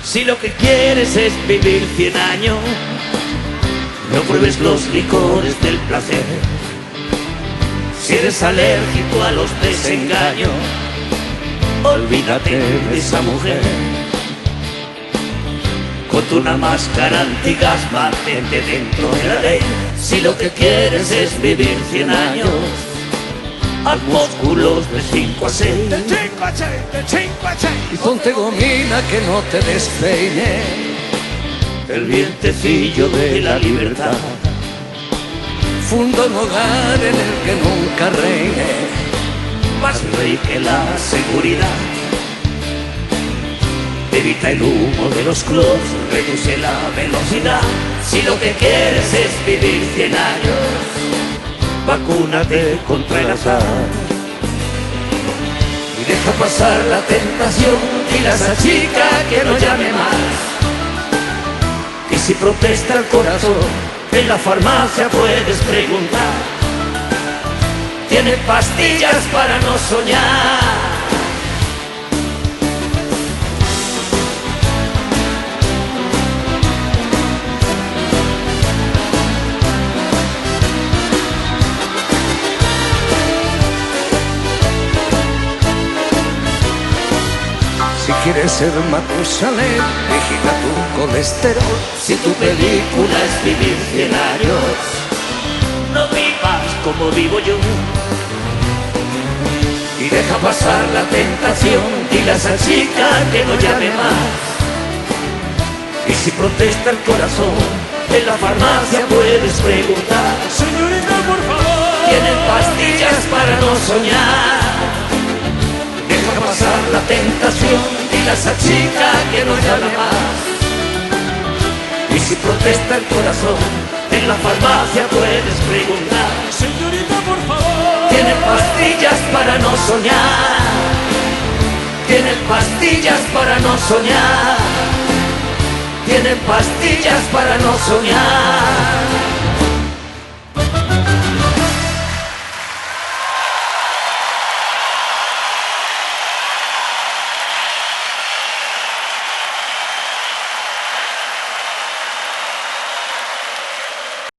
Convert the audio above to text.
Si lo que quieres es vivir 100 años, no pruebes los licores del placer. Si eres alérgico a los desengaños, olvídate de esa mujer. Ponte una máscara antigas, mantente dentro de la ley. Si lo que quieres es vivir 100 años, haz músculos de 5 a 6. De 5 a 6, de 5 a 6. Y ponte gomina que no te despeine El vientecillo de la libertad. Funda un hogar en el que nunca reine Más rey que la seguridad. Evita el humo de los clubs, reduce la velocidad. Si lo que quieres es vivir 100 años, vacúnate contra el azar. Y deja pasar la tentación, dile a esa chica que no llame más. Y si protesta el corazón, en la farmacia puedes preguntar. Tiene pastillas para no soñar. Si quieres ser Matusalén, vigila tu colesterol. Si tu película es vivir 100 años, no vivas como vivo yo. Y deja pasar la tentación, dile a esa chica que no llame más. Y si protesta el corazón, en la farmacia puedes preguntar. Señorita, por favor. Tienen pastillas para no soñar. Deja pasar la tentación, dile a esa chica que no llame más. Y si protesta el corazón, en la farmacia puedes preguntar. Señorita, por favor. Tienen pastillas para no soñar. Tienen pastillas para no soñar. Tienen pastillas para no soñar.